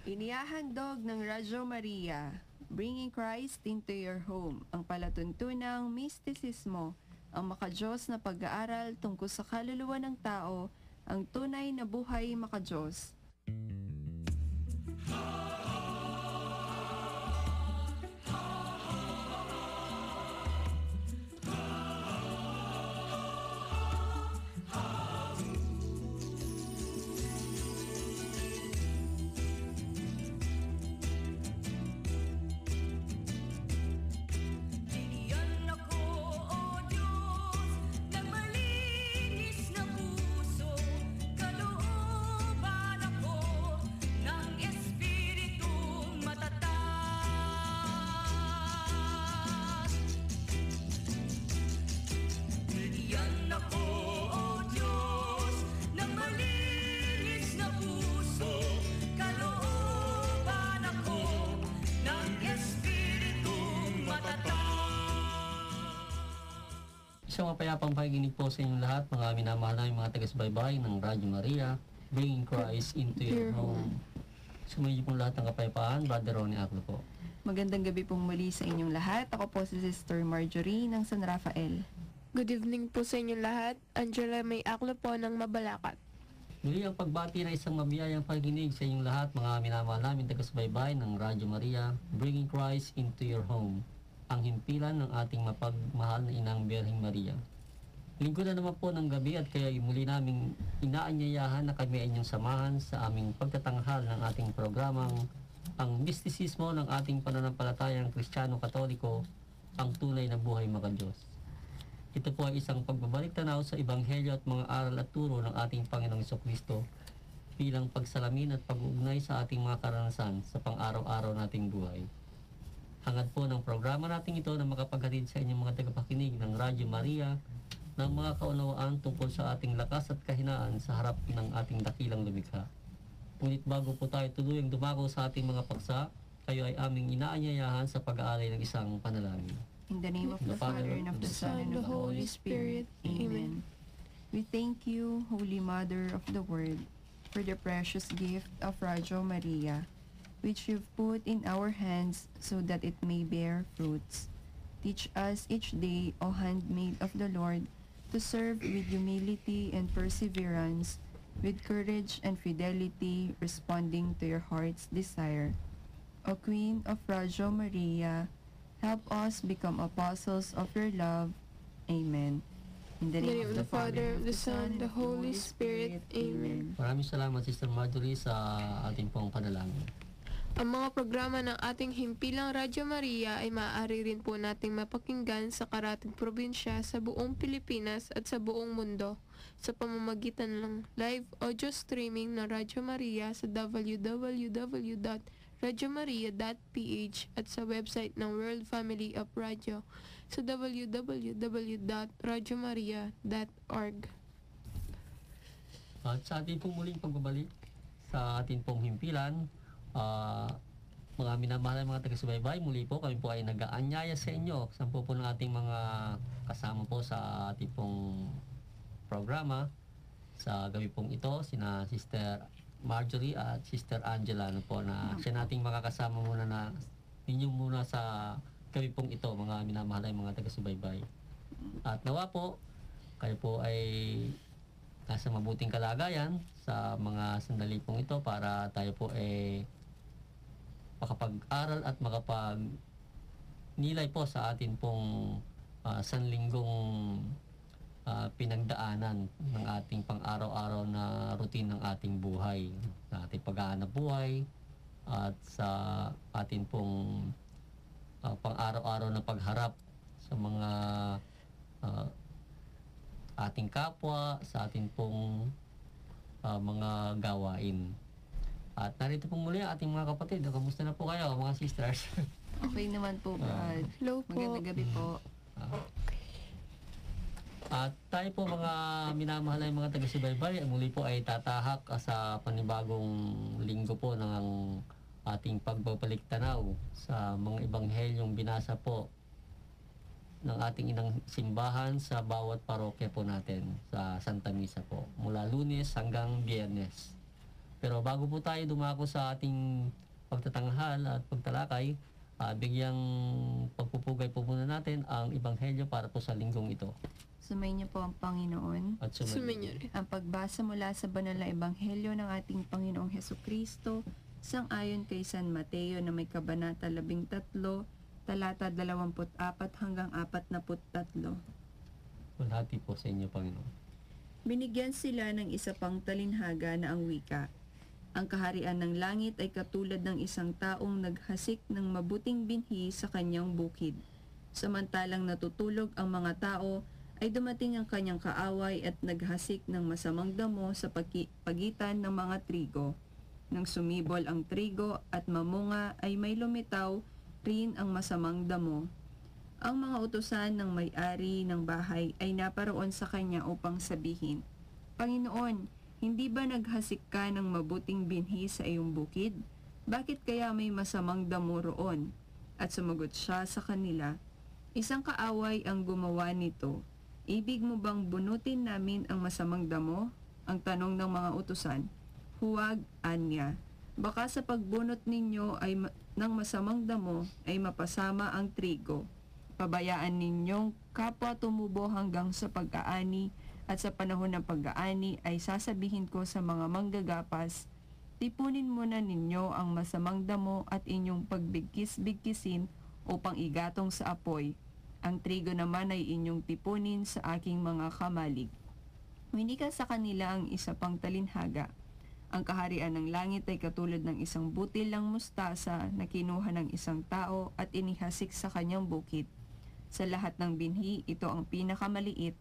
Inihahandog ng Radyo Maria, Bringing Christ into Your Home, ang palatuntunang mistisismo, ang makadiyos na pag-aaral tungkol sa kaluluwa ng tao, ang tunay na buhay makadiyos. Isang mapayapang pakikinig po sa inyong lahat, mga minamahal namin mga taga-subaybay ng Radyo Maria, Bringing Christ into Your Home. Sumayin pong lahat ng kapayapaan, Brother Ronnie Aclo po. Magandang gabi pong muli sa inyong lahat. Ako po si Sister Marjorie ng San Rafael. Good evening po sa inyong lahat. Angela May Aclo po ng Mabalacat. Muli ang pagbati na isang mabiyayang pakikinig sa inyong lahat, mga minamahal namin taga-subaybay ng Radyo Maria, Bringing Christ into Your Home. Ang himpilan ng ating mapagmahal na Inang Birheng Maria. Linggo na naman po ng gabi at kaya muli naming inaanyayahan na kami ay inyong samahan sa aming pagtatanghal ng ating programang ang mistisismo ng ating pananampalatayang Kristiyano-Katoliko, ang tunay na buhay makadiyos. Ito po ay isang pagbabalik tanaw sa Ebanghelyo at mga aral at turo ng ating Panginoong Jesucristo bilang pagsalamin at pag-uugnay sa ating mga karanasan sa pang-araw-araw nating buhay. Hangad po ng programa natin ito na makapaghatid sa inyong mga tagapakinig ng Radyo Maria ng mga kaunawaan tungkol sa ating lakas at kahinaan sa harap ng ating dakilang lumikha. Ngunit bago po tayo tuluyang dumako sa ating mga paksa, kayo ay aming inaanyayahan sa pag-aalay ng isang panalangin. In the name of the Father, and of the Son, and of the Holy Spirit. Amen. We thank you, Holy Mother of the Word, for the precious gift of Radyo Maria, which you've put in our hands so that it may bear fruits. Teach us each day, O handmaid of the Lord, to serve with humility and perseverance, with courage and fidelity, responding to your heart's desire. O Queen of Radyo Maria, help us become apostles of your love. Amen. In the name of the Father, of the Son, and the Holy Spirit. Amen. Maraming salamat, Sister Marjorie, sa ating pong panalangin. Ang mga programa ng ating himpilang Radyo Maria ay maaari rin po nating mapakinggan sa karating probinsya sa buong Pilipinas at sa buong mundo sa pamamagitan ng live audio streaming ng Radyo Maria sa www.radyomaria.ph at sa website ng World Family of Radio sa www.radyomaria.org. At sa ating pong muling pagbabalik sa ating pong himpilan, mga minamahal mga taga-subaybay, muli po kami po ay nag-aanyaya sa inyo. Sampu po ng ating mga kasama po sa ating pong programa sa gabi pong ito, sina Sister Marjorie at Sister Angela po na siya nating makakasama muna na ninyo muna sa gabi pong ito, mga minamahal mga taga-subaybay. At nawa po kayo po ay nasa mabuting kalagayan sa mga sandali pong ito para tayo po ay makapag-aral at makapag-nilay po sa atin pong sanlinggong pinagdaanan ng ating pang-araw-araw na routine ng ating buhay, sa ating pag-aanap buhay at sa atin pong pang-araw-araw na pagharap sa mga ating kapwa, sa ating pong mga gawain. At narito pong muli ang ating mga kapatid. Kamusta na po kayo, mga sisters? Okay naman po, Brad. Hello po. Magandang gabi po. At tayo po mga minamahal na mga taga-subaybay, muli po ay tatahak sa panibagong linggo po ng ating pagbabalik tanaw sa mga ebanghelyong binasa po ng ating inang simbahan sa bawat parokya po natin sa Santa Misa po, mula Lunes hanggang Biyernes. Pero bago po tayo dumako sa ating pagtatanghal at pagtalakay, bigyang pagpupugay po muna natin ang Ebanghelyo para po sa linggong ito. Sumayin niyo po ang Panginoon. At Sumainyo rin. Ang pagbasa mula sa banal na ebanghelyo ng ating Panginoong Hesukristo sang-ayon kay San Mateo na may kabanata 13, talata 24 hanggang 43. Walhati po sa inyo, Panginoon. Binigyan sila ng isa pang talinhaga na ang wika. Ang kaharian ng langit ay katulad ng isang taong naghasik ng mabuting binhi sa kanyang bukid. Samantalang natutulog ang mga tao, ay dumating ang kanyang kaaway at naghasik ng masamang damo sa pagitan ng mga trigo. Nang sumibol ang trigo at mamunga ay may lumitaw rin ang masamang damo. Ang mga utusan ng may-ari ng bahay ay naparoon sa kanya upang sabihin, Panginoon, hindi ba naghasik ka ng mabuting binhi sa iyong bukid? Bakit kaya may masamang damo roon? At sumagot siya sa kanila, Isang kaaway ang gumawa nito. Ibig mo bang bunutin namin ang masamang damo? Ang tanong ng mga utusan. Huwag, anya. Baka sa pagbunot ninyo ay ng masamang damo ay mapasama ang trigo. Pabayaan ninyong kapwa tumubo hanggang sa pag-aani at sa panahon ng pag-aani ay sasabihin ko sa mga manggagapas, tipunin muna ninyo ang masamang damo at inyong pagbigkis-bigkisin upang igatong sa apoy. Ang trigo naman ay inyong tipunin sa aking mga kamalig. Winika sa kanila ang isa pang talinhaga. Ang kaharian ng langit ay katulad ng isang butil ng mustasa na kinuha ng isang tao at inihasik sa kanyang bukid. Sa lahat ng binhi, ito ang pinakamaliit,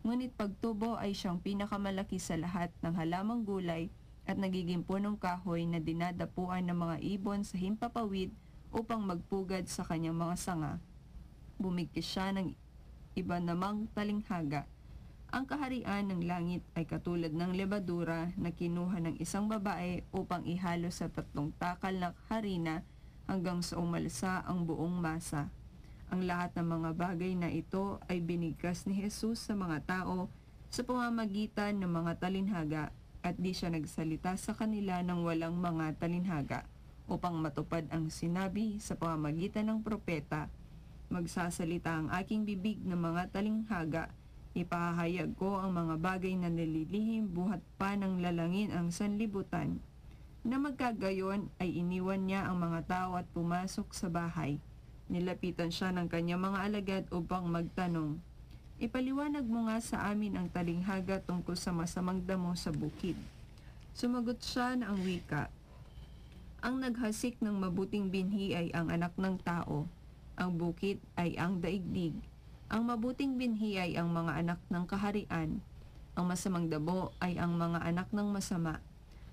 ngunit pagtubo ay siyang pinakamalaki sa lahat ng halamang gulay at nagiging punong kahoy na dinadapuan ng mga ibon sa himpapawid upang magpugad sa kanyang mga sanga. Bumigkis siya ng iba namang talinghaga. Ang kaharian ng langit ay katulad ng lebadura na kinuha ng isang babae upang ihalo sa 3 takal na harina hanggang sa umalsa ang buong masa. Ang lahat ng mga bagay na ito ay binigkas ni Jesus sa mga tao sa pamamagitan ng mga talinhaga at di siya nagsalita sa kanila ng walang mga talinhaga upang matupad ang sinabi sa pamamagitan ng propeta. Magsasalita ang aking bibig ng mga talinghaga, ipahahayag ko ang mga bagay na nililihim buhat pa ng lalangin ang sanlibutan. Na magkagayon ay iniwan niya ang mga tao at pumasok sa bahay. Nilapitan siya ng kanyang mga alagad upang magtanong, Ipaliwanag mo nga sa amin ang talinghaga tungkol sa masamang damo sa bukid. Sumagot siya na ang wika, Ang naghasik ng mabuting binhi ay ang anak ng tao. Ang bukid ay ang daigdig. Ang mabuting binhi ay ang mga anak ng kaharian. Ang masamang damo ay ang mga anak ng masama.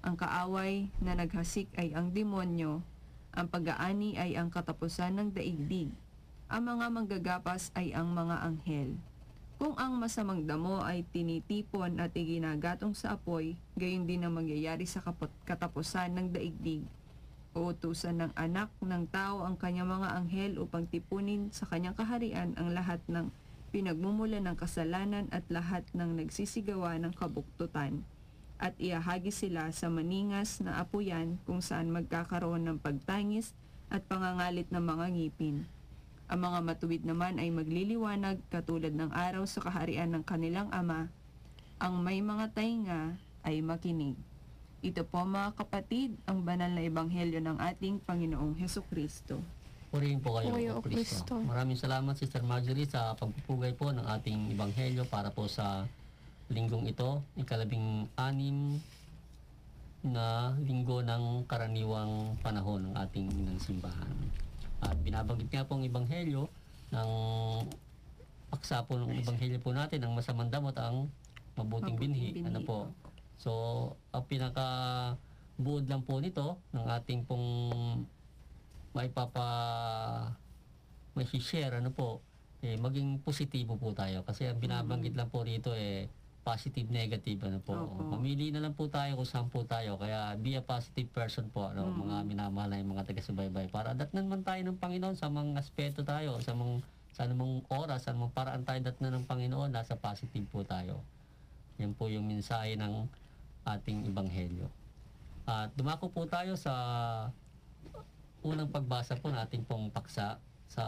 Ang kaaway na naghasik ay ang demonyo. Ang pag-aani ay ang katapusan ng daigdig. Ang mga manggagapas ay ang mga anghel. Kung ang masamang damo ay tinitipon at iginagatong sa apoy, gayon din ang mangyayari sa katapusan ng daigdig. Uutusan ng anak ng tao ang kanyang mga anghel upang tipunin sa kanyang kaharian ang lahat ng pinagmumula ng kasalanan at lahat ng nagsisigawa ng kabuktutan. At iahagi sila sa maningas na apuyan kung saan magkakaroon ng pagtangis at pangangalit ng mga ngipin. Ang mga matuwid naman ay magliliwanag katulad ng araw sa kaharian ng kanilang ama. Ang may mga tainga ay makinig. Ito po mga kapatid, ang banal na ebanghelyo ng ating Panginoong Hesukristo. Purihin po kayo, Purihin O o Kristo. Kristo. Maraming salamat, Sister Marjorie, sa pagpupugay po ng ating ebanghelyo para po sa linggong ito, ikalabing-6 na linggo ng karaniwang panahon ng ating inang simbahan. At binabanggit nga po ang ebanghelyo ng paksa po ng ebanghelyo po natin, ang masamang damot ang mabuting binhi. Ano po? So, ang pinaka-buod lang po nito ng ating pong may share ano po, maging positibo po tayo. Kasi ang binabanggit lang po rito positive, negative ano po. Mamili na lang po tayo kung saan po tayo. Kaya be a positive person po, ano, mga minamahal na yung mga taga-subaybay. Para datnan man tayo ng Panginoon sa mga aspeto tayo, sa anumang oras, sa anumang paraan tayo datnan ng Panginoon, nasa positive po tayo. Yan po yung mensahe ng ating ebanghelyo. At dumako po tayo sa unang pagbasa po natin pong paksa sa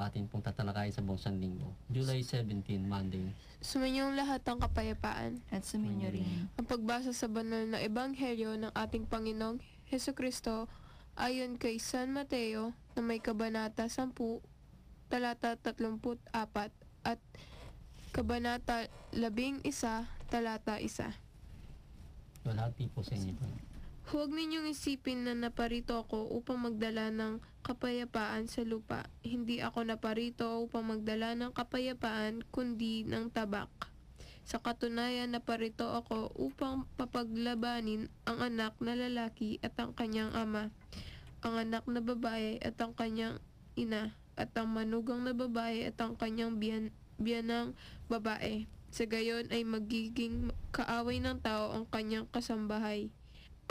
ating pong tatalakay sa buong sanlinggo. July 17, Monday. Sumainyong lahat ang kapayapaan. At suminyo rin. Ang pagbasa sa banal na ebanghelyo ng ating Panginoong Hesukristo ayon kay San Mateo na may kabanata 10, talata 34 at kabanata 11, talata 1. Walhati po sa inyo po. Huwag ninyong isipin na naparito ako upang magdala ng kapayapaan sa lupa. Hindi ako naparito upang magdala ng kapayapaan kundi ng tabak. Sa katunayan, naparito ako upang papaglabanin ang anak na lalaki at ang kanyang ama, ang anak na babae at ang kanyang ina, at ang manugang na babae at ang kanyang biyanang babae. Sa gayon ay magiging kaaway ng tao ang kanyang kasambahay.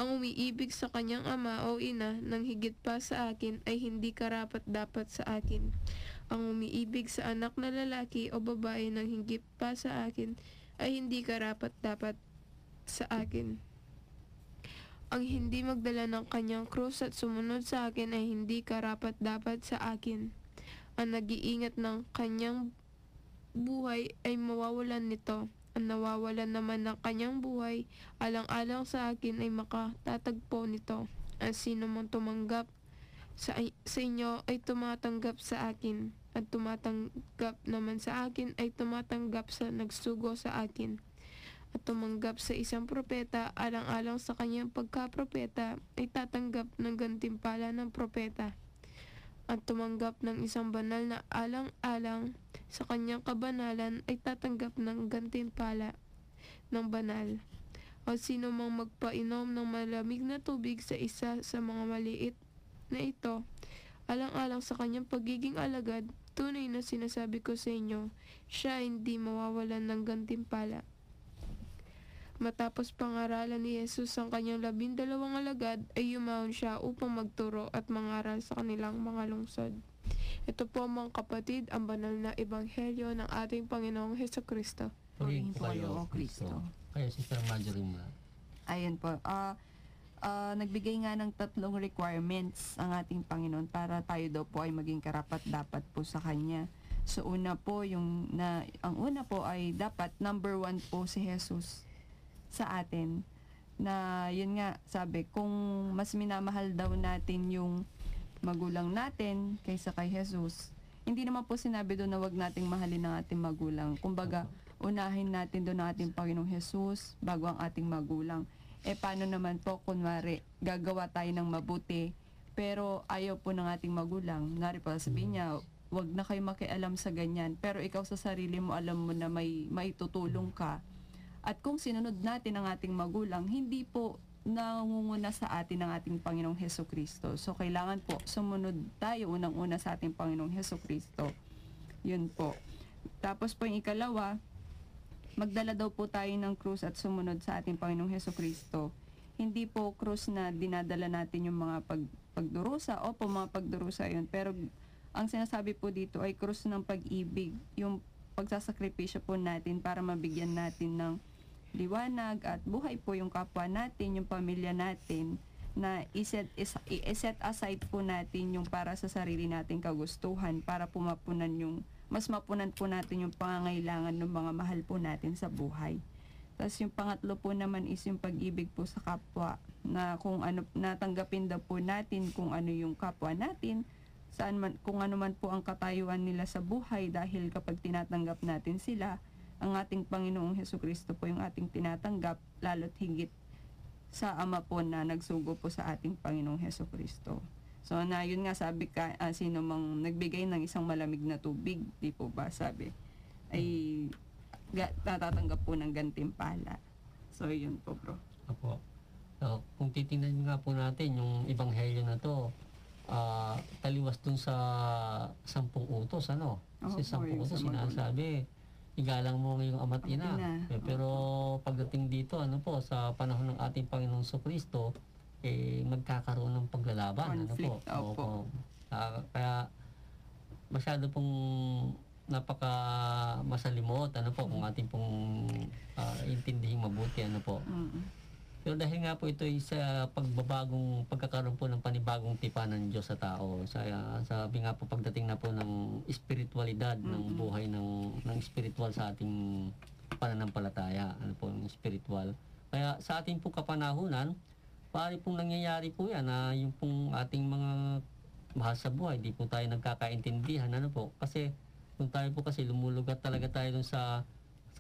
Ang umiibig sa kanyang ama o ina nang higit pa sa akin ay hindi karapat-dapat sa akin. Ang umiibig sa anak na lalaki o babae nang higit pa sa akin ay hindi karapat-dapat sa akin. Ang hindi magdala ng kanyang krus at sumunod sa akin ay hindi karapat-dapat sa akin. Ang nag-iingat ng kanyang buhay ay mawawalan nito. Ang nawawalan naman ng kanyang buhay, alang-alang sa akin ay makatatagpo nito. Ang sino mang tumanggap sa inyo ay tumatanggap sa akin, at tumatanggap naman sa akin ay tumatanggap sa nagsugo sa akin. At tumanggap sa isang propeta, alang-alang sa kanyang pagkapropeta, ay tatanggap ng gantimpala ng propeta. At tumanggap ng isang banal na alang-alang sa kanyang kabanalan ay tatanggap ng gantimpala ng banal. O sino mang magpainom ng malamig na tubig sa isa sa mga maliit na ito, alang-alang sa kanyang pagiging alagad, tunay na sinasabi ko sa inyo, siya hindi mawawalan ng gantimpala. Matapos pangaralan ni Jesus ang kanyang 12 alagad, ay yumahon siya upang magturo at mangaral sa kanilang mga lungsod. Ito po mga kapatid, ang banal na ebanghelyo ng ating Panginoong Hesukristo. Purihin po kayo, O Kristo. Kaya Sister Marjorie mo. Ayun po. Nagbigay nga ng 3 requirements ang ating Panginoon para tayo daw po ay maging karapat-dapat po sa Kanya. So ang una po ay dapat number 1 po si Jesus sa atin. Na yun nga, sabi, kung mas minamahal daw natin yung magulang natin kaysa kay Jesus, hindi naman po sinabi doon na wag nating mahalin ang ating magulang. Kumbaga, unahin natin doon ang ating Panginoong Jesus bago ang ating magulang. Paano naman po, kunwari, gagawa tayo ng mabuti, pero ayaw po ng ating magulang. Nari pa sabihin niya, wag na kayo makialam sa ganyan. Pero ikaw sa sarili mo, alam mo na may tutulong ka. At kung sinunod natin ang ating magulang, hindi po nangunguna sa atin ang ating Panginoong Hesukristo. So, kailangan po sumunod tayo unang-una sa ating Panginoong Hesukristo. Yun po. Tapos po yung ikalawa, magdala daw po tayo ng krus at sumunod sa ating Panginoong Hesukristo. Hindi po krus na dinadala natin yung mga pagdurusa. Opo, mga pagdurusa yun. Pero ang sinasabi po dito ay krus ng pag-ibig. Yung pagsasakripisyo po natin para mabigyan natin ng liwanag at buhay po yung kapwa natin, yung pamilya natin, na i-set aside po natin yung para sa sarili nating kagustuhan para mas mapunan po natin yung pangangailangan ng mga mahal po natin sa buhay. Tapos yung pangatlo po naman is yung pag-ibig po sa kapwa, na kung ano, natanggapin daw po natin kung ano yung kapwa natin, kung ano man po ang katayuan nila sa buhay, dahil kapag tinatanggap natin sila, ang ating Panginoong Hesukristo po yung ating tinatanggap, lalo't higit sa Ama po na nagsugo po sa ating Panginoong Hesukristo. So na yun nga, sabi ka, sino mang nagbigay ng isang malamig na tubig, di po ba sabi, ay natatanggap po ng gantimpala. So yun po, bro. Opo. So, kung titingnan nga po natin yung ebanghelyo na to, taliwas dun sa 10 utos, ano? Kasi 10 utos sinasabi, igalang mo ngayong ama't ina. Pero pagdating dito, sa panahon ng ating Panginoong Jesucristo, magkakaroon ng paglalaban. Conflict, Opo. Kaya masyado pong napaka masalimot, kung ating pong intindihing mabuti, Pero dahil nga po ito ay sa pagkakaroon po ng panibagong tipan ng Diyos sa tao. Sabi nga po pagdating na po ng espiritualidad ng buhay ng spiritual sa ating pananampalataya, ano po yung spiritual. Kaya sa ating po kapanahunan, pari pong nangyayari po yan na yung pong ating mga mahal sa buhay, di po tayo nagkakaintindihan, ano po. Kasi kung tayo po kasi lumulugat talaga tayo dun sa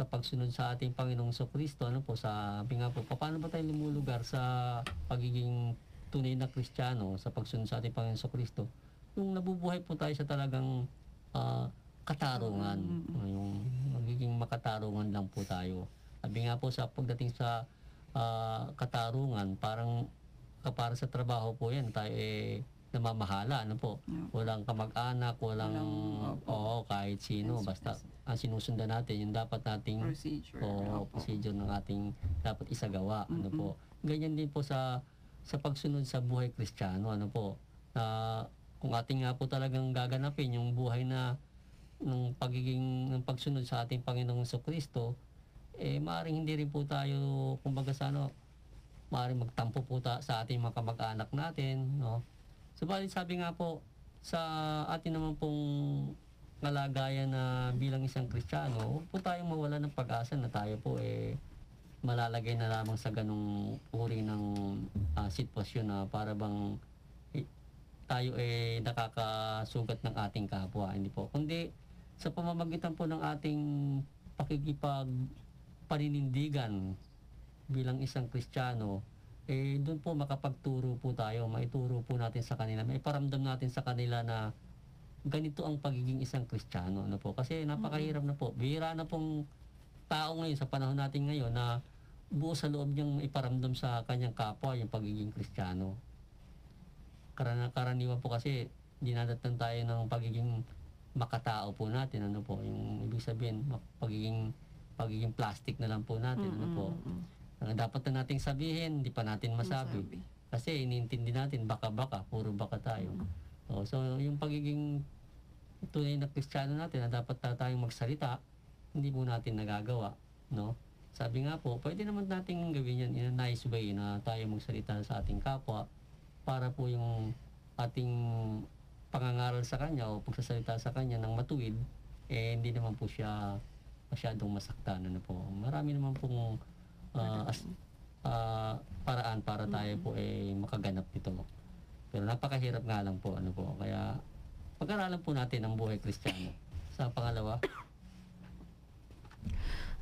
pagsunod sa ating Panginoong Kristo, ano po, sabi nga po, paano ba tayo lumulugar sa pagiging tunay na Kristiyano, sa pagsunod sa ating Panginoong Kristo? Yung nabubuhay po tayo sa talagang katarungan, yung magiging makatarungan lang po tayo. Sabi nga po sa pagdating sa katarungan, parang kapara sa trabaho po yan, tayo namamahala, ano po. Walang kamag-anak, walang kahit sino, basta ang sinusundan natin, yung dapat nating procedure ng ating dapat isagawa, ano po. Ganyan din po sa pagsunod sa buhay Kristiyano, ano po. Kung ating nga po talagang gaganapin yung buhay na ng pagsunod sa ating Panginoong Kristo, maaaring hindi rin po tayo, kumbaga maaaring magtampo po sa ating mga kamag-anak natin, no? Subalit sabi nga po, sa atin naman pong kalagayan na bilang isang Kristiyano, huwag po tayong mawala ng pag-asa na tayo po malalagay na lamang sa ganung uri ng sitwasyon na para bang tayo nakakasugat ng ating kapwa. Hindi po. Kundi sa pamamagitan po ng ating paninindigan bilang isang Kristiyano, doon po makapagturo po tayo, maituro po natin sa kanila, maiparamdam natin sa kanila na ganito ang pagiging isang Kristiyano, ano po. Kasi napakahirap na po. Bihira na pong tao ngayon sa panahon natin ngayon na buo sa loob niyang iparamdam sa kanyang kapwa yung pagiging Kristiyano. Karaniwan po kasi dinadatan tayo ng pagiging makatao po natin, ano po. Yung ibig sabihin, pagiging plastic na lang po natin, ano po. Ang dapat na nating sabihin, hindi pa natin masabi. Kasi iniintindi natin, baka-baka, puro baka tayo. So, yung pagiging tunay na Kristiyano natin na dapat tayong magsalita, hindi po natin nagagawa, no? Sabi nga po, pwede naman nating gawin yan in a nice way na tayo magsalita sa ating kapwa para po yung ating pangangaral sa kanya o pagsasalita sa kanya ng matuwid, hindi naman po siya masyadong masaktan, ano po. Marami naman pong paraan para tayo po makaganap nito. Pero napakahirap nga lang po, ano po. Kaya pag-aralan po natin ang buhay Kristiyano. Sa pangalawa,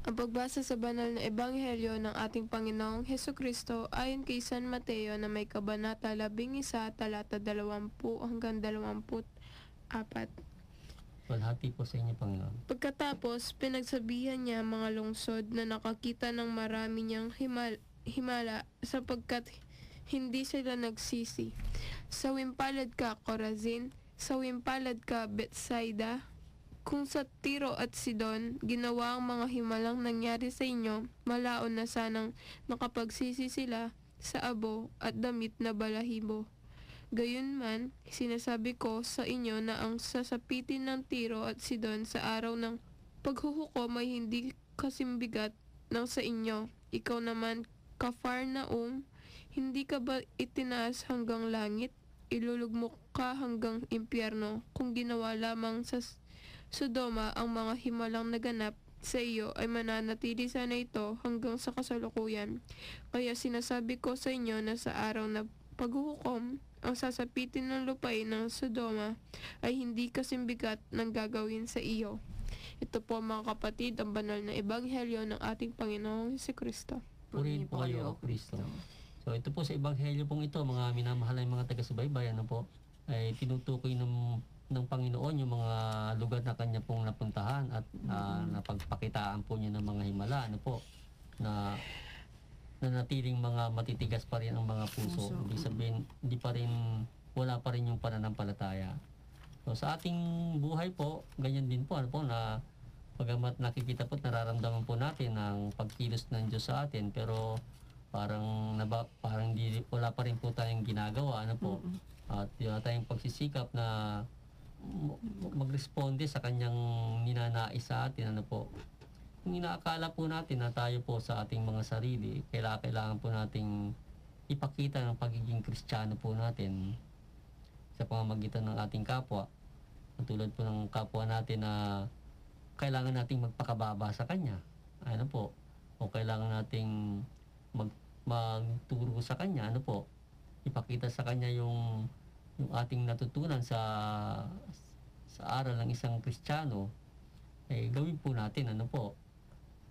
ang pagbasa sa banal na ebanghelyo ng ating Panginoong Hesukristo ayon kay San Mateo na may kabanata 11 talata 20 hanggang 24. walhati po sa inyo, Panginoon. Pagkatapos, pinagsabihan niya mga lungsod na nakakita ng marami niyang himala sapagkat hindi sila nagsisi. Sawimpalad ka, Corazin! Sawimpalad ka, Bethsaida! Kung sa Tiro at Sidon, ginawa ang mga himalang nangyari sa inyo, malaon na sanang nakapagsisi sila sa abo at damit na balahibo. Gayunman, sinasabi ko sa inyo na ang sasapitin ng Tiro at Sidon sa araw ng paghuhukom ay hindi kasimbigat ng sa inyo. Ikaw naman, Capernaum, hindi ka ba itinaas hanggang langit? Ilulugmok ka hanggang impyerno. Kung ginawa lamang sa Sodoma ang mga himalang naganap sa iyo ay mananatili sana ito hanggang sa kasalukuyan. Kaya sinasabi ko sa inyo na sa araw na paghuhukom, ang sasapitin ng lupain ng Sodoma ay hindi kasimbigat ng gagawin sa iyo. Ito po mga kapatid, ang banal na ebanghelyo ng ating Panginoong Hesukristo. Purihin po kayo, O Kristo. So ito po sa ebanghelyo pong ito, mga minamahal ng mga taga-subaybay, ano po, ay tinutukoy ng Panginoon yung mga lugar na kanya pong napuntahan at napagpakitaan po niya ng mga himala, ano po, na natiling mga matitigas pa rin ang mga puso. Ibig sabihin, wala pa rin yung pananampalataya. So sa ating buhay po, ganyan din po, ano po, na pagamat nakikita po at nararamdaman po natin ang pagkilos ng Diyos sa atin, pero parang wala pa rin po tayong ginagawa, ano po. At wala tayong pagsisikap na magresponde sa kanyang ninanais sa atin, ano po. kung inaakala po natin na tayo po sa ating mga sarili, kailangan po nating ipakita ng pagiging Kristiyano po natin sa pamamagitan ng ating kapwa. Tulad po ng kapwa natin na kailangan nating magpakababa sa kanya. Ano po? O kailangan nating magturo sa kanya. Ano po? Ipakita sa kanya yung ating natutunan sa aral ng isang Kristiyano. Gawin po natin. Ano po?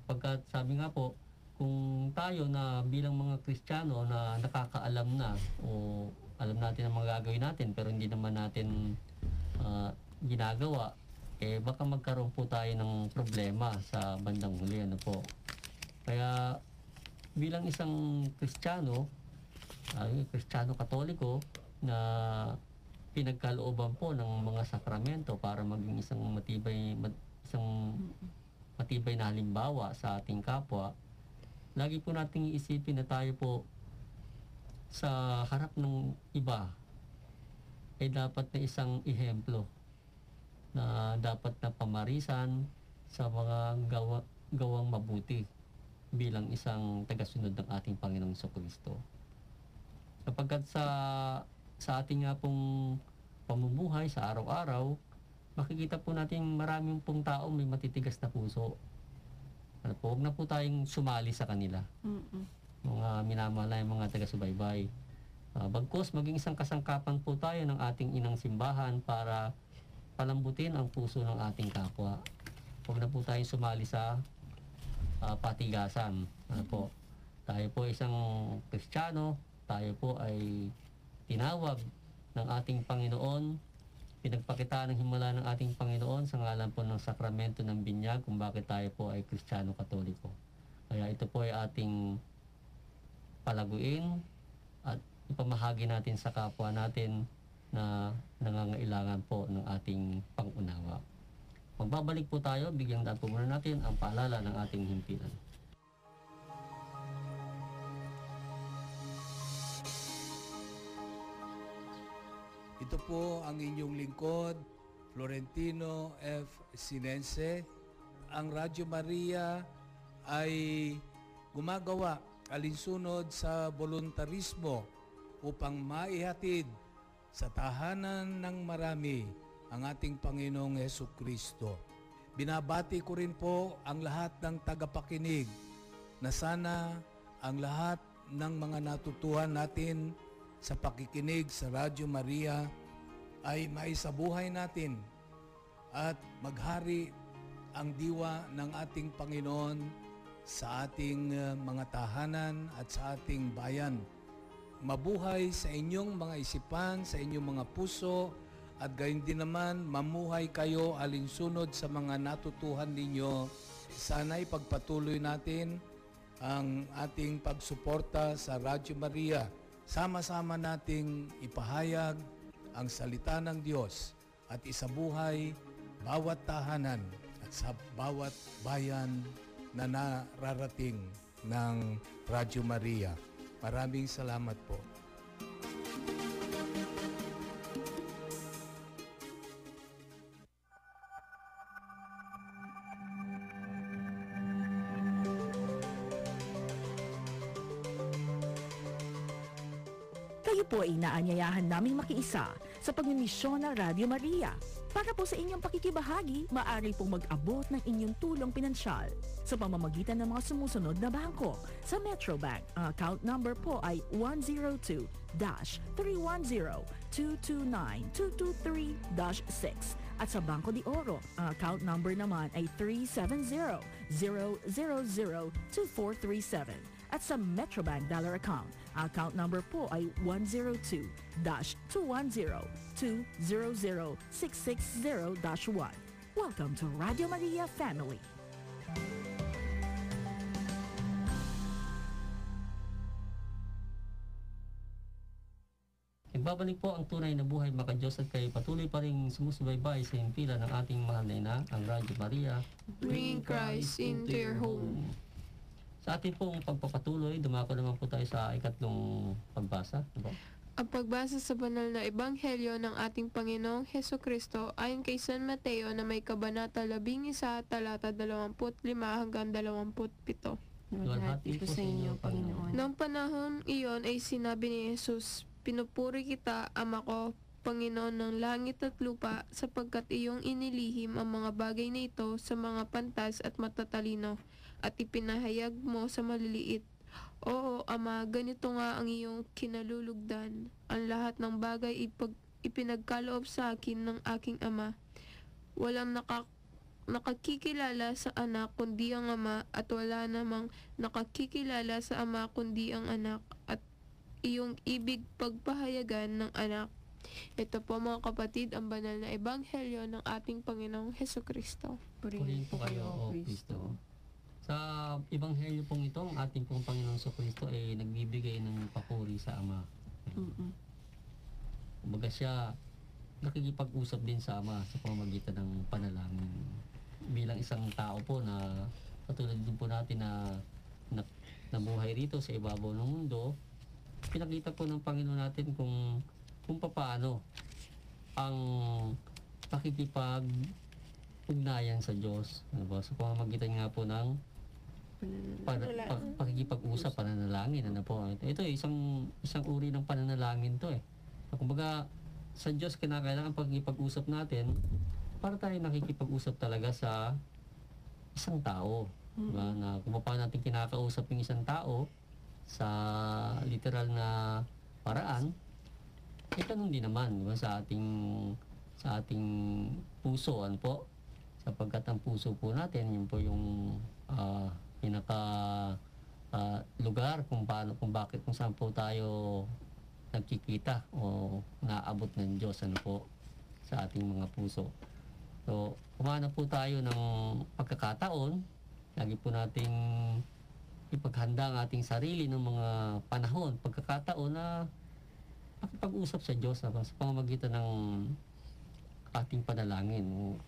Pagkat sabi nga po, kung tayo na bilang mga Kristiyano na nakakaalam na o alam natin ang mga gagawin natin pero hindi naman natin ginagawa, baka magkaroon po tayo ng problema sa bandang huli. Ano po? Kaya bilang isang Kristiyano, Kristiyano Katoliko na pinagkalooban po ng mga sakramento para maging isang matibay na halimbawa sa ating kapwa, lagi po nating iisipin na tayo po sa harap ng iba ay dapat na isang ehemplo na dapat na pamarisan sa mga gawang mabuti bilang isang tagasunod ng ating Panginoong Jesucristo. Sapagkat sa ating nga pong pamumuhay sa araw-araw, makikita po natin maraming pong tao may matitigas na puso. Huwag na po tayong sumali sa kanila. Mga minamahal na mga taga-subaybay. Bagkus, maging isang kasangkapan po tayo ng ating inang simbahan para palambutin ang puso ng ating kapwa. Huwag na po tayong sumali sa patigasan. Tayo po isang Kristiyano, tayo po ay tinawag ng ating Panginoon, pinagpakita ng himala ng ating Panginoon sa ngalan po ng sakramento ng binyag kung bakit tayo po ay Kristiyano Katoliko. Kaya ito po ay ating palaguin at ipamahagi natin sa kapwa natin na nangangailangan po ng ating pangunawa. Magbabalik po tayo, bigyan daan po muna natin ang paalala ng ating himpilan. Ito po ang inyong lingkod, Florentino F. Sinense. Ang Radyo Maria ay gumagawa alinsunod sa voluntarismo upang maihatid sa tahanan ng marami ang ating Panginoong Hesukristo. Binabati ko rin po ang lahat ng tagapakinig na sana ang lahat ng mga natutuhan natin sa pakikinig sa Radyo Maria ay maisabuhay natin at maghari ang diwa ng ating Panginoon sa ating mga tahanan at sa ating bayan. Mabuhay sa inyong mga isipan, sa inyong mga puso, at gayon din naman mamuhay kayo alinsunod sa mga natutuhan ninyo. Sana'y pagpatuloy natin ang ating pagsuporta sa Radyo Maria. Sama-sama nating ipahayag ang salita ng Diyos at isabuhay bawat tahanan at sa bawat bayan na nararating ng Radyo Maria. Maraming salamat po. Kayo po ay inaanyayahan naming makiisa sa pagmimisyon ng Radyo Maria. Para po sa inyong pakikibahagi, maaari pong mag-abot ng inyong tulong pinansyal sa pamamagitan ng mga sumusunod na bangko. Sa Metrobank, ang account number po ay 102-310-229-223-6. At sa Bangko de Oro, ang account number naman ay 370-000-2437. At sa Metrobank Dollar Account, ang account number po ay 102-210-200-660-1. Welcome to Radio Maria Family. Nagbabalik po ang tunay na buhay maka-Diyos at kayo patuloy pa rin sumusubaybay sa himpilan ng ating mahal na ina, ang Radyo Maria, Bringing Christ into your home. Sa ating pong pagpapatuloy, dumako naman po tayo sa ikatlong pagbasa. Diba? Ang pagbasa sa banal na ebanghelyo ng ating Panginoong Heso Kristo ayon kay San Mateo na may kabanata 11 talata 25 hanggang 27. Luwalhati po sa inyo, Panginoon. Noong panahon iyon ay sinabi ni Jesus, "Pinupuri kita, Ama ko, Panginoon ng langit at lupa, sapagkat iyong inilihim ang mga bagay na ito sa mga pantas at matatalino, at ipinahayag mo sa maliliit. Oo, Ama, ganito nga ang iyong kinalulugdan. Ang lahat ng bagay ipinagkaloob sa akin ng aking Ama. Walang nakakikilala sa anak kundi ang Ama, at wala namang nakakikilala sa Ama kundi ang anak, at iyong ibig pagpahayagan ng anak." Ito po mga kapatid, ang banal na ebanghelyo ng ating Panginoong Heso Kristo. Purihin po kayo, O Kristo. Sa ebanghelyo pong ito, ang ating pong Panginoong Kristo ay nagbibigay ng papuri sa Ama. Kumbaga siya, nakikipag-usap din sa Ama sa pamamagitan ng panalangin. Bilang isang tao po na katulad din po natin na nabuhay rito sa ibabaw ng mundo, pinakita po ng Panginoon natin kung paano ang pakikipag-ugnayan sa Diyos. Ano ba? Sa pamamagitan nga po ng pakikipag-usap, pananalangin. Ano po? Ito isang uri ng pananalangin to eh. Kumbaga, sa Diyos kinakailangan pakikipag-usap natin para tayo nakikipag-usap talaga sa isang tao. Diba? Na kung paano natin kinakausap yung isang tao sa literal na paraan, ganun din naman, diba? Sa ating puso, ano po? Sapagkat ang puso po natin, yun po yung pinaka lugar kung saan po tayo nagkikita o naabot ng Diyos, ano po, sa ating mga puso. So, kumana po tayo ng pagkakataon, lagi po nating ipaghanda ang ating sarili ng mga panahon, pagkakataon na makipag-usap sa Diyos sa pamamagitan ng ating panalangin.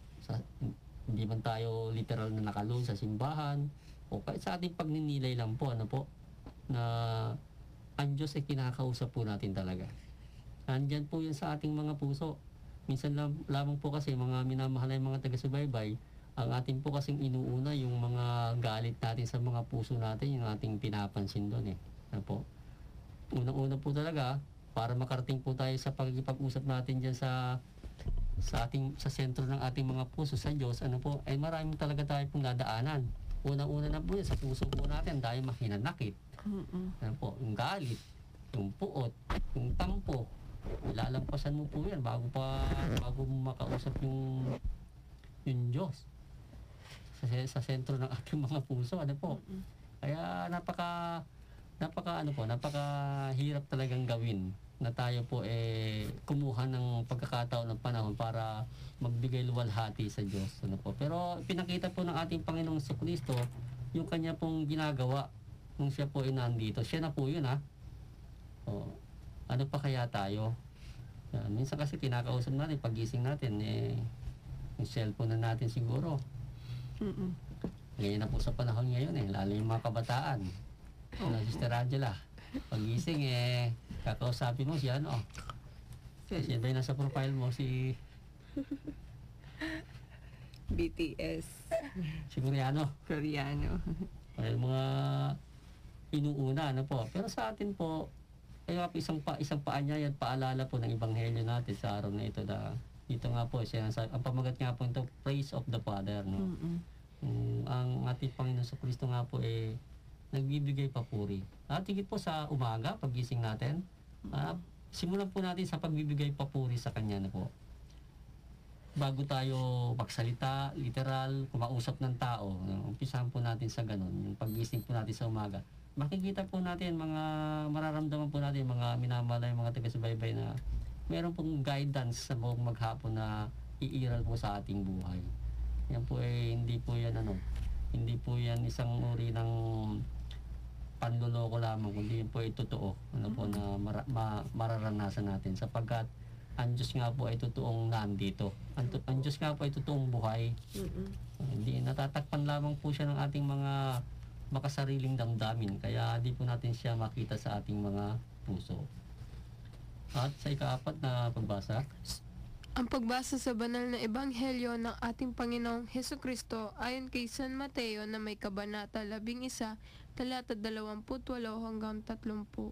Hindi man tayo literal na nakalun sa simbahan o kahit sa ating pagninilay lang po, ano po, na ang Diyos ay kinakausap po natin talaga. Nandyan po yun sa ating mga puso. Minsan lamang po kasi mga minamahal ng mga taga-subaybay, ang ating po kasing inuuna yung mga galit natin sa mga puso natin, yung ating pinapansin doon eh. Ano po? Unang-una po talaga, para makarating po tayo sa pagkikipag-usap natin dyan sa sentro ng ating mga puso sa Diyos, ano po, ay maraming talaga tayo pong dadaanan. Unang-una na po yun, sa puso po natin, dahil mahinanakit. Ano po, yung galit, yung puot, yung tampo, ilalampasan mo po yan bago mo makausap yung Diyos sa sentro ng ating mga puso, ano po. Kaya napakahirap talagang gawin na tayo po kumuha ng pagkakataon ng panahon para magbigay luwalhati sa Diyos, ano po. Pero pinakita po ng ating Panginoong Jesucristo yung kanya pong ginagawa nung siya po ay nandito. Siya na po yun, ha. O, ano pa kaya tayo? Yan. Minsan kasi kinakausap natin, pagising natin, yung cellphone na natin siguro. Ganyan na po sa panahon ngayon, lalo yung mga kabataan. Sister Angela, pagising kakausapin mo siya, ano? Siya ba yung nasa profile mo, si BTS. si Koreano. Ay, mga inuuna, ano po. Pero sa atin po, ay isang paanyaya at paalala po ng Ebanghelyo natin sa araw na ito na dito nga po, ang pamagat nga po ito, praise of the Father, no? Ang ating Panginoon sa Kristo nga po nagbibigay papuri. At higit po sa umaga, pagising natin, simulan po natin sa pagbibigay papuri sa Kanya na po. Bago tayo magsalita, literal, kumausap ng tao, umpisahan po natin sa ganun, yung pagising po natin sa umaga. Makikita po natin, mararamdaman po natin, mga minamahal mga taga-subaybay na meron pong guidance sa buong maghapon na iiral po sa ating buhay. Yan po hindi po yan isang uri ng panloloko lamang, kundi po ay totoo, po na mararanasan natin sapagkat ang Diyos nga po ay totoong nandito. Ang Diyos nga po ay totoong buhay. Hindi natatakpan lamang po siya ng ating mga makasariling damdamin, kaya di po natin siya makita sa ating mga puso. At sa ikaapat na pagbasa, Ang pagbasa sa banal na ebanghelyo ng ating Panginoong Hesukristo ayon kay San Mateo na may kabanata 11, talata 28 hanggang 30.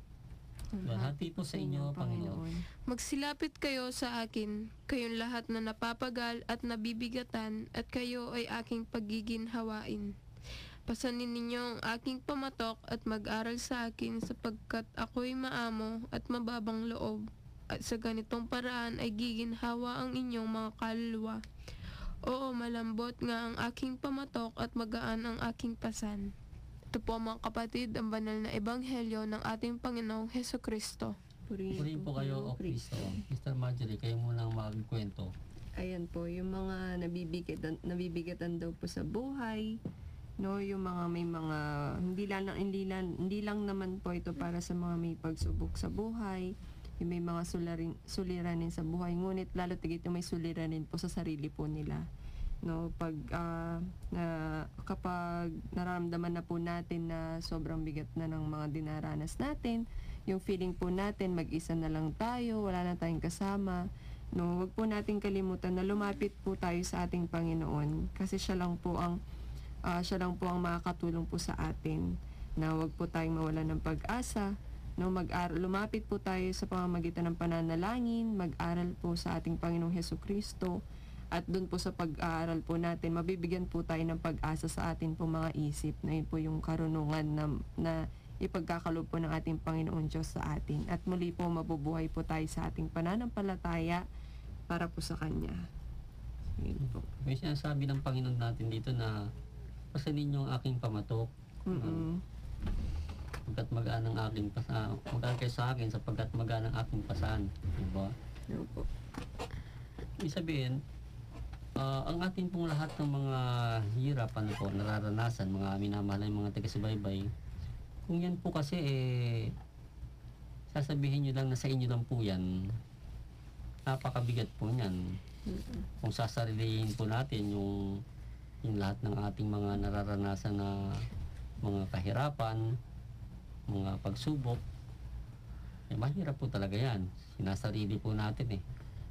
Hati po sa inyo, Panginoon. Magsilapit kayo sa akin, kayong lahat na napapagal at nabibigatan, at kayo ay aking pagiginhawain. Pasanin ninyo ang aking pamatok at mag-aral sa akin sapagkat ako'y maamo at mababang loob. At sa ganitong paraan ay giginhawa ang inyong mga kaluluwa. Oo, malambot nga ang aking pamatok at magaan ang aking pasan. Ito po mga kapatid, ang banal na ebanghelyo ng ating Panginoong Hesukristo. Purihin po kayo, O Kristo. Mr. Marjorie, kayo munang magkwento. Ayan po, yung mga nabibigatan daw po sa buhay, no, yung mga may mga hindi lang naman po ito para sa mga may pagsubok sa buhay, yung may mga suliranin sa buhay, ngunit lalo tigit yung may suliranin po sa sarili po nila. No, kapag nararamdaman na po natin na sobrang bigat na ng mga dinaranas natin, yung feeling po natin mag-isa na lang tayo, wala na tayong kasama, no, wag po nating kalimutan na lumapit po tayo sa ating Panginoon kasi siya lang po ang makakatulong po sa atin, na wag po tayong mawalan ng pag-asa. No, lumapit po tayo sa pamamagitan ng pananalangin, mag-aral po sa ating Panginoong Hesukristo, at doon po sa pag-aaral po natin, mabibigyan po tayo ng pag-asa sa atin po mga isip, na yun po yung karunungan na ipagkakalob po ng ating Panginoon Diyos sa atin. At muli po mabubuhay po tayo sa ating pananampalataya para po sa Kanya. Yun po. May sinasabi ng Panginoon natin dito na pasanin niyo ang aking pamatok. Sapagkat magaan ang aking pasan. Magaan kayo sa akin sapagkat magaan ang aking pasan. Diba? Opo. Ibig sabihin, ang ating pong lahat ng mga hirap, nararanasan, mga minamahal ng mga taga-subaybay, kung yan po kasi, sasabihin nyo lang na sa inyo lang po yan, napakabigat po yan. Kung sasarilihin po natin yung lahat ng ating mga nararanasan na mga kahirapan, mga pagsubok, mahirap po talaga yan. Sinasarili po natin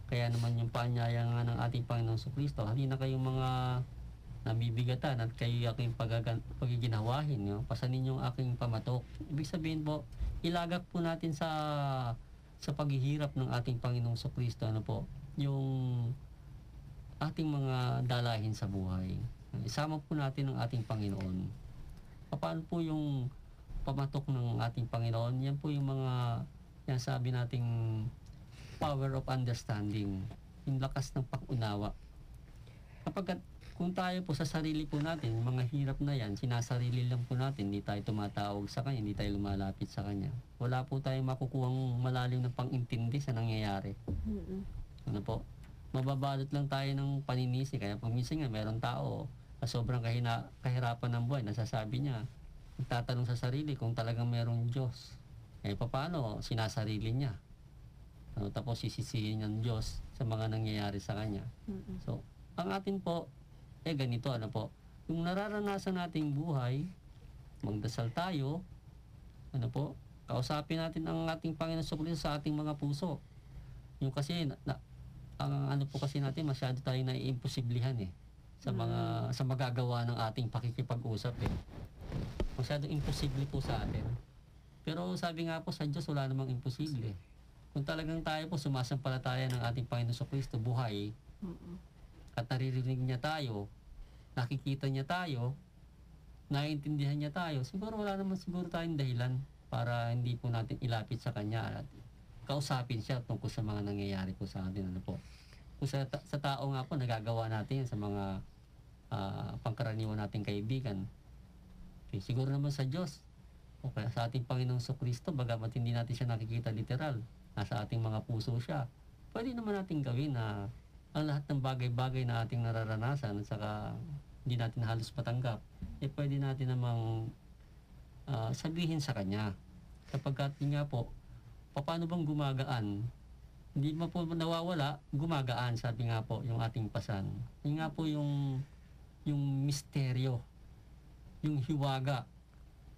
Kaya naman yung paanyaya nga ng ating Panginoong Kristo, hindi na kayong mga nabibigatan at kayo aking pagiginawahin. Pasanin yung aking pamatok. Ibig sabihin po, ilagak po natin sa paghihirap ng ating Panginoong Kristo, yung ating mga dalahin sa buhay. Isama po natin ang ating Panginoon. Paano po yung pamatok ng ating Panginoon? Yan po yung mga sabi nating power of understanding, yung lakas ng pag-unawa. Kung tayo po sa sarili po natin, mga hirap na yan, sinasarili lang po natin, hindi tayo tumatawag sa Kanya, hindi tayo lumalapit sa Kanya. Wala po tayong makukuhang malalim na pang-intindi sa nangyayari. Mababalot lang tayo ng paninisi. Kaya pag minsan nga, meron tao na sobrang kahirapan ng buhay, nasasabi niya, nagtatanong sa sarili kung talagang merong Diyos. Paano? Sinasarili niya. Tapos sisisihin ng Diyos sa mga nangyayari sa Kanya. So, ang atin po, ganito, yung nararanasan nating buhay, magdasal tayo, kausapin natin ang ating Panginoon sa ating mga puso. Yung kasi, ang kasi natin, masyado tayo naiimposiblihan sa magagawa ng ating pakikipag-usap Masyado imposible po sa atin. Pero sabi nga po sa Diyos, wala namang imposible. Kung talagang tayo po sumasampalataya ng ating Panginoon Kristo, buhay, at naririnig niya tayo, nakikita niya tayo, naiintindihan niya tayo, siguro wala naman tayong dahilan para hindi po natin ilapit sa Kanya at kausapin siya tungkol sa mga nangyayari po sa atin. Kung sa tao nga po, nagagawa natin sa mga pangkaraniwan nating kaibigan. Siguro naman sa Diyos, o kaya sa ating Panginoong Kristo, bagamat hindi natin siya nakikita literal, nasa ating mga puso siya, pwede naman natin gawin na ang lahat ng bagay-bagay na ating nararanasan at saka hindi natin halos matanggap, pwede natin namang sabihin sa Kanya. Sapagkat nga po, paano bang gumagaan? Hindi mo po nawawala, gumagaan, sabi nga po, yung ating pasan. Yun nga po yung misteryo, yung hiwaga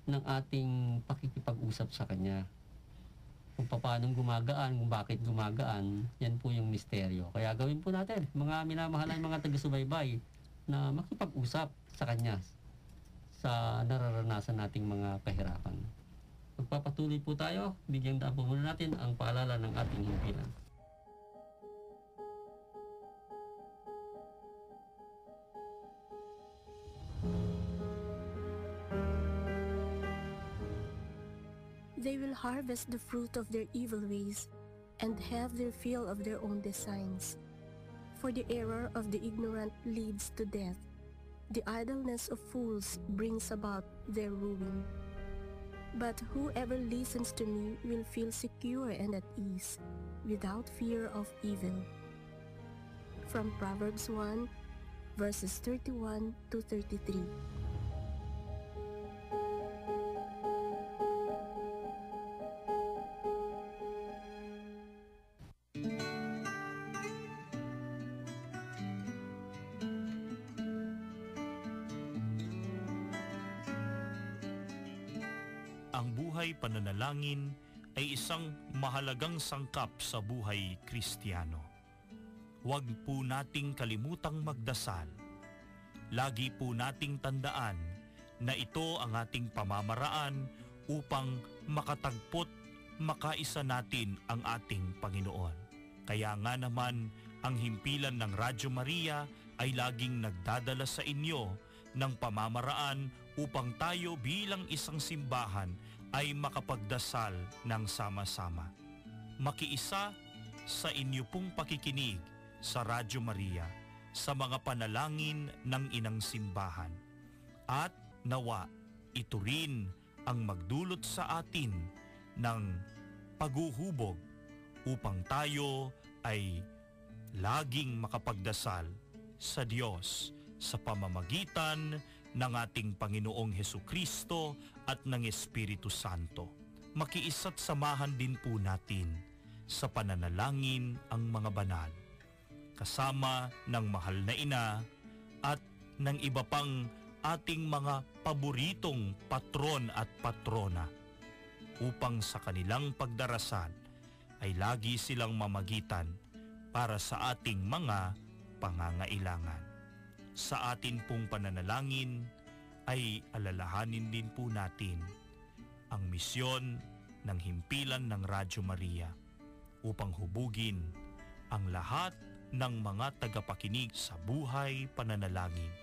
ng ating pakikipag-usap sa Kanya. kung paano gumagaan, kung bakit gumagaan, yan po yung misteryo. Kaya gawin po natin, mga minamahal ng mga taga-subaybay, na makipag-usap sa Kanya sa nararanasan nating mga kahirapan. Magpapatuloy po tayo, bigyang daan po muna natin ang paalala ng ating himpilan. They will harvest the fruit of their evil ways and have their fill of their own designs. For the error of the ignorant leads to death. The idleness of fools brings about their ruin. But whoever listens to me will feel secure and at ease, without fear of evil. From Proverbs 1, verses 31 to 33. Ang buhay pananalangin ay isang mahalagang sangkap sa buhay Kristiyano. Huwag po nating kalimutang magdasal. Lagi po nating tandaan na ito ang ating pamamaraan upang makatagpot, makaisa natin ang ating Panginoon. Kaya nga naman, ang himpilan ng Radyo Maria ay laging nagdadala sa inyo ng pamamaraan upang tayo bilang isang simbahan ay makapagdasal ng sama-sama. Makiisa sa inyo pong pakikinig sa Radyo Maria sa mga panalangin ng Inang Simbahan. At nawa, ito rin ang magdulot sa atin ng paghuhubog upang tayo ay laging makapagdasal sa Diyos sa pamamagitan ng ating Panginoong Hesukristo at ng Espiritu Santo. Makiisa't samahan din po natin sa pananalangin ang mga banal, kasama ng mahal na ina at ng iba pang ating mga paboritong patron at patrona, upang sa kanilang pagdarasal ay lagi silang mamagitan para sa ating mga pangangailangan. Sa atin pong pananalangin ay alalahanin din po natin ang misyon ng himpilan ng Radyo Maria upang hubugin ang lahat ng mga tagapakinig sa buhay pananalangin,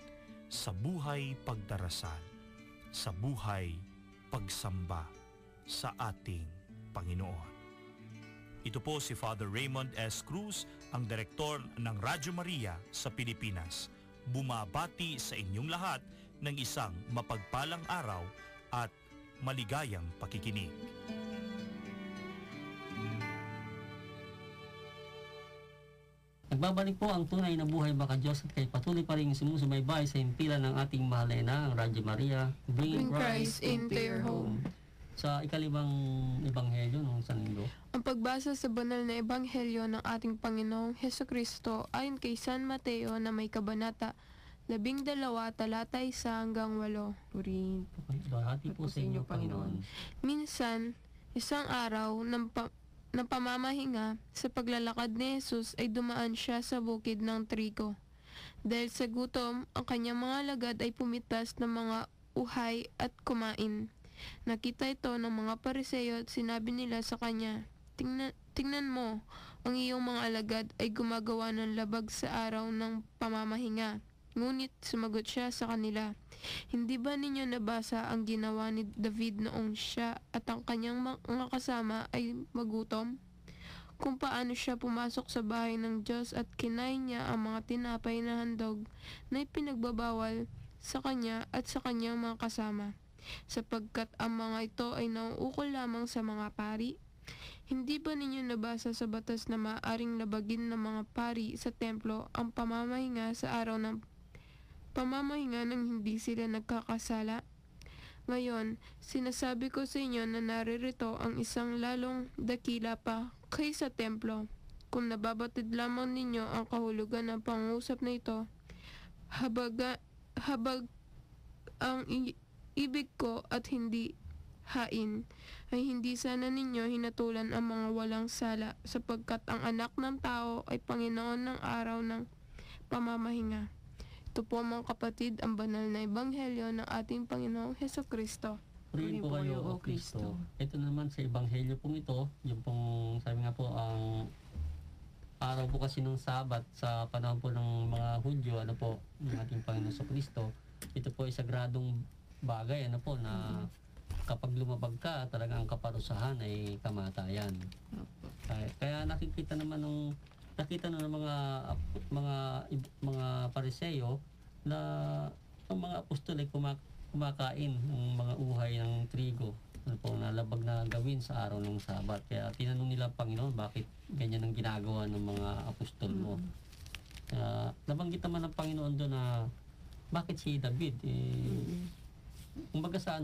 sa buhay pagdarasal, sa buhay pagsamba sa ating Panginoon. Ito po si Father Raymond S. Cruz, ang direktor ng Radyo Maria sa Pilipinas. Bumabati sa inyong lahat ng isang mapagpalang araw at maligayang pakikinig. Nagbabalik po ang tunay na buhay baka Diyos at kayo patuloy pa rin sumusubaybay sa himpilan ng ating mahal na ina, ang Radyo Maria, Bring Christ into your home. Sa ikalimang ebanghelyo ng San Linggo. Ang pagbasa sa banal na ebanghelyo ng ating Panginoong Hesukristo ayon kay San Mateo na may kabanata 12, talata 1 hanggang 8. Purihin Hati po sa inyo, Panginoon. Minsan, isang araw ng pamamahinga, sa paglalakad ni Jesus ay dumaan siya sa bukid ng trigo. Dahil sa gutom, ang kanyang mga lagad ay pumitas ng mga uhay at kumain. Nakita ito ng mga Pariseo at sinabi nila sa kanya, Tingnan mo, ang iyong mga alagad ay gumagawa ng labag sa araw ng pamamahinga. Ngunit sumagot siya sa kanila, Hindi ba ninyo nabasa ang ginawa ni David noong siya at ang kanyang mga kasama ay magutom? Kung paano siya pumasok sa bahay ng Diyos at kinain niya ang mga tinapay na handog na ipinagbabawal sa kanya at sa kanyang mga kasama, sapagkat ang mga ito ay nauukol lamang sa mga pari. Hindi ba ninyo nabasa sa batas na maaaring labagin ng mga pari sa templo ang pamamahinga sa araw ng pamamahinga nang hindi sila nagkakasala? Ngayon, sinasabi ko sa inyo na naririto ang isang lalong dakila pa kaysa templo. Kung nababatid lamang ninyo ang kahulugan ng pangusap na ito, habag ang ibig ko at hindi hain, ay hindi sana ninyo hinatulan ang mga walang sala, sapagkat ang anak ng tao ay Panginoon ng araw ng pamamahinga. Ito po mga kapatid, ang banal na ebanghelyo ng ating Panginoong Hesukristo. Purihin po kayo, O Kristo. Ito naman sa ebanghelyo pong ito, yung pong sabi nga po, ang araw po kasi ng Sabat sa panahon po ng mga Hudyo, ano po, ng ating Panginoon sa Kristo, ito po ay sagradong bagay, ano po, na kapag lumabag ka, talagang ang kaparusahan ay kamatayan. Kaya nakita ng mga Pariseo na ang mga apostol ay kumakain ng mga uhay ng trigo, ano po, na labag na gawin sa araw ng Sabat. Kaya tinanong nila Panginoon, bakit ganyan ang ginagawa ng mga apostol mo? Nabanggit naman ng Panginoon doon na bakit si David kumbaga sa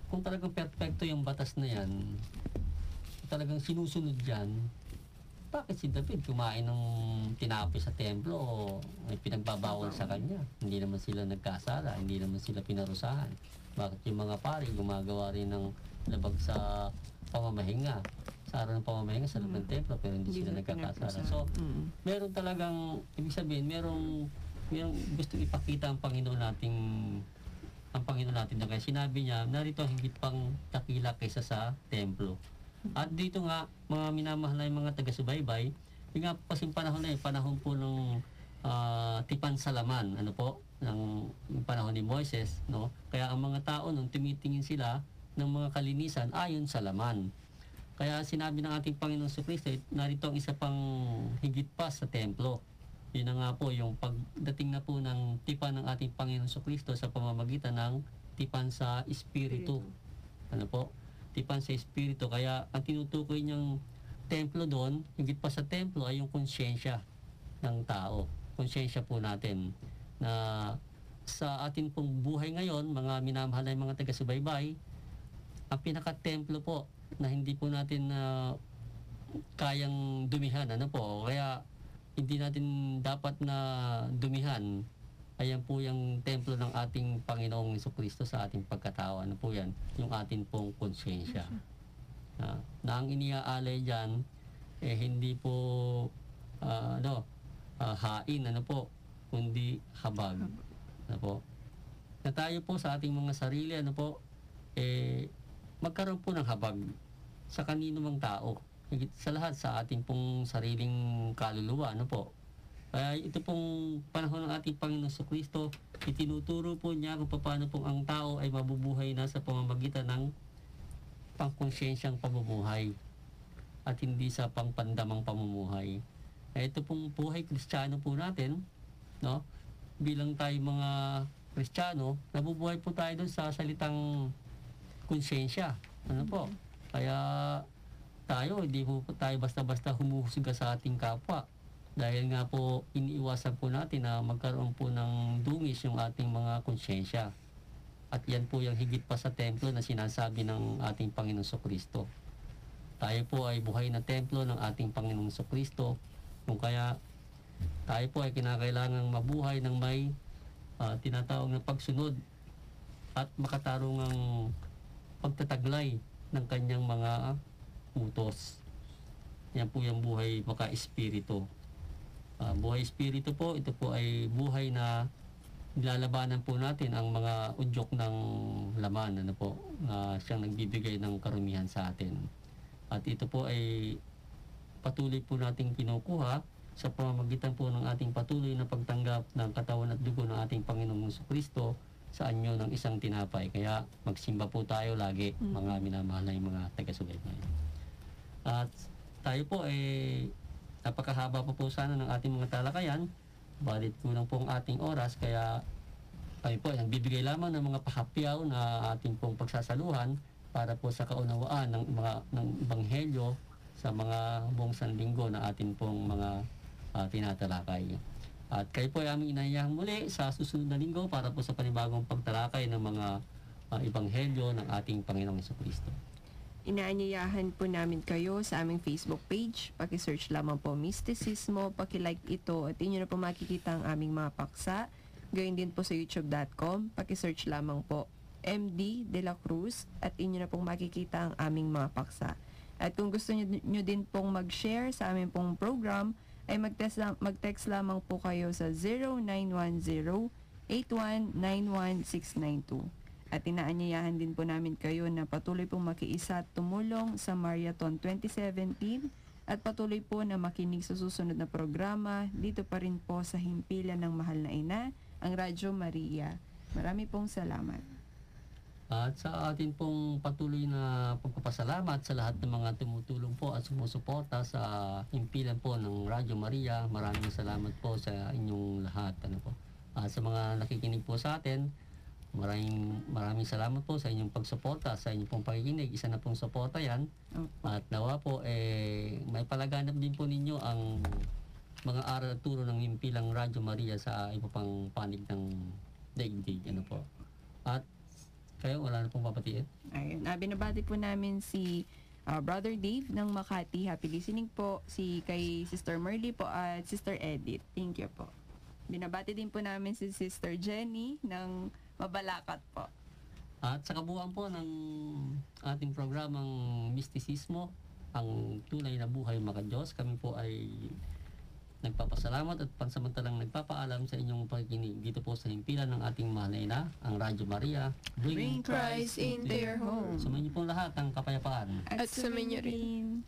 kung talagang perfecto yung batas na yan, talagang sinusunod yan, bakit si David kumain ng tinapay sa templo o may pinagbabawal sa kanya? Hindi naman sila nagkasala, hindi naman sila pinarusahan. Bakit yung mga pari gumagawa rin ng labag sa pamamahinga, sa araw ng pamamahinga sa loob ng templo, pero hindi sila nagkakasala. So, meron talagang, ibig sabihin, merong gusto ipakita ang Panginoon natin, na kaya sinabi niya, narito ang higit pang dakila kaysa sa templo. At dito nga, mga minamahal na yung mga taga-subaybay, yung nga po kasing panahon na panahon po ng tipan sa laman, ano po, ng panahon ni Moises, no? Kaya ang mga tao nung tumitingin sila ng mga kalinisan ayon sa laman. Kaya sinabi ng ating Panginoon sa Kristo, narito ang isa pang higit pa sa templo. Yun na nga po yung pagdating na po ng tipan ng ating Panginoon sa Kristo sa pamamagitan ng tipan sa Espiritu. Ano po? Tipan sa Espiritu. Kaya ang tinutukoy niyang templo doon, higit pa sa templo, ay yung konsyensya ng tao. Konsyensya po natin na sa ating pong buhay ngayon, mga minamahal na mga taga-subaybay, ang pinaka-templo po na hindi po natin kayang dumihan. Ano po? Kaya hindi natin dapat na dumihan. Ayan po yung templo ng ating Panginoong Jesucristo sa ating pagkatao. Ano po yan? Yung ating pong konsyensya. Na ang iniaalay dyan, hindi po hain, ano po, kundi habag. Ano po? Na tayo po sa ating mga sarili, ano po, magkaroon po ng habag sa kanino mang tao. Higit sa lahat sa ating pong sariling kaluluwa, ano po. Kaya ito pong panahon ng ating Panginoon sa Kristo, itinuturo po niya kung paano pong ang tao ay mabubuhay na sa pamamagitan ng pangkonsensyang pamumuhay at hindi sa pangpandamang pamumuhay. Kaya ito pong buhay Kristiyano po natin, no? Bilang tayo mga Kristiyano, nabubuhay po tayo doon sa salitang konsensya. Ano po? Kaya hindi po tayo basta-basta humuhusga sa ating kapwa. Dahil nga po, iniiwasan po natin na magkaroon po ng dungis yung ating mga konsyensya. At yan po yung higit pa sa templo na sinasabi ng ating Panginoon Jesucristo. Tayo po ay buhay na templo ng ating Panginoon Jesucristo. Kung kaya tayo po ay kinakailangang mabuhay ng may tinatawag na pagsunod at makatarungang pagtataglay ng kanyang mga utos. Yan po yung buhay maka-espiritu. Buhay espiritu po, ito po ay buhay na nilalabanan po natin ang mga udyok ng laman, ano po, siyang nagbibigay ng karumihan sa atin. At ito po ay patuloy po nating kinukuha sa pamamagitan po ng ating patuloy na pagtanggap ng katawan at dugo ng ating Panginoong Jesucristo sa anyo ng isang tinapay. Kaya magsimba po tayo lagi, mga minamahal na mga taga-subaybay. At tayo po napakahaba po sana ng ating mga talakayan. Balit kulang po ang ating oras, kaya kami po ay nagbibigay lamang ng mga pahapyaw na ating pong pagsasaluhan para po sa kaunawaan ng Ebanghelyo sa mga buong sanlinggo na ating pong mga tinatalakay. At kayo po ay aming inayahang muli sa susunod na linggo para po sa panibagong pagtalakay ng mga Ebanghelyo ng ating Panginoong Jesucristo. Inaanyayahan po namin kayo sa aming Facebook page. Paki-search lamang po Mysticismo, paki-like ito at inyo na po makikita ang aming mga paksa. Gayun din po sa youtube.com, paki-search lamang po MD De La Cruz at inyo na pong makikita ang aming mga paksa. At kung gusto nyo din pong mag-share sa aming pong program, ay mag-text lamang po kayo sa 0910-8191-692. At inaanyayahan din po namin kayo na patuloy pong makiisa at tumulong sa Marathon 2017 at patuloy po na makinig sa susunod na programa dito pa rin po sa himpilan ng mahal na ina, ang Radyo Maria. Marami pong salamat. At sa atin pong patuloy na pagpapasalamat sa lahat ng mga tumutulong po at sumusuporta sa himpilan po ng Radyo Maria. Maraming salamat po sa inyong lahat. At sa mga nakikinig po sa atin, maraming salamat po sa inyong pagsuporta, sa inyong pong pakikinig. Isa na pong suporta yan. At nawa po, may palaganap din po ninyo ang mga aral at turo ng himpilang Radyo Maria sa iba pang panig ng daigdig. At kayo, wala na pong papatiin. Ayun. Binabati po namin si Brother Dave ng Makati. Happy listening po. Kay Sister Merly po at Sister Edith. Thank you po. Binabati din po namin si Sister Jenny ng Mabalacat po. At sa kabuuan po ng ating programang Mistisismo, ang tunay na buhay maka-Diyos, kami po ay nagpapasalamat at pansamantalang nagpapaalam sa inyong pakikinig dito po sa himpilan ng ating mahal na ina, ang Radyo Maria, Bring Christ into your home. Sumayin niyo po lahat ang kapayapaan. At sumayin niyo rin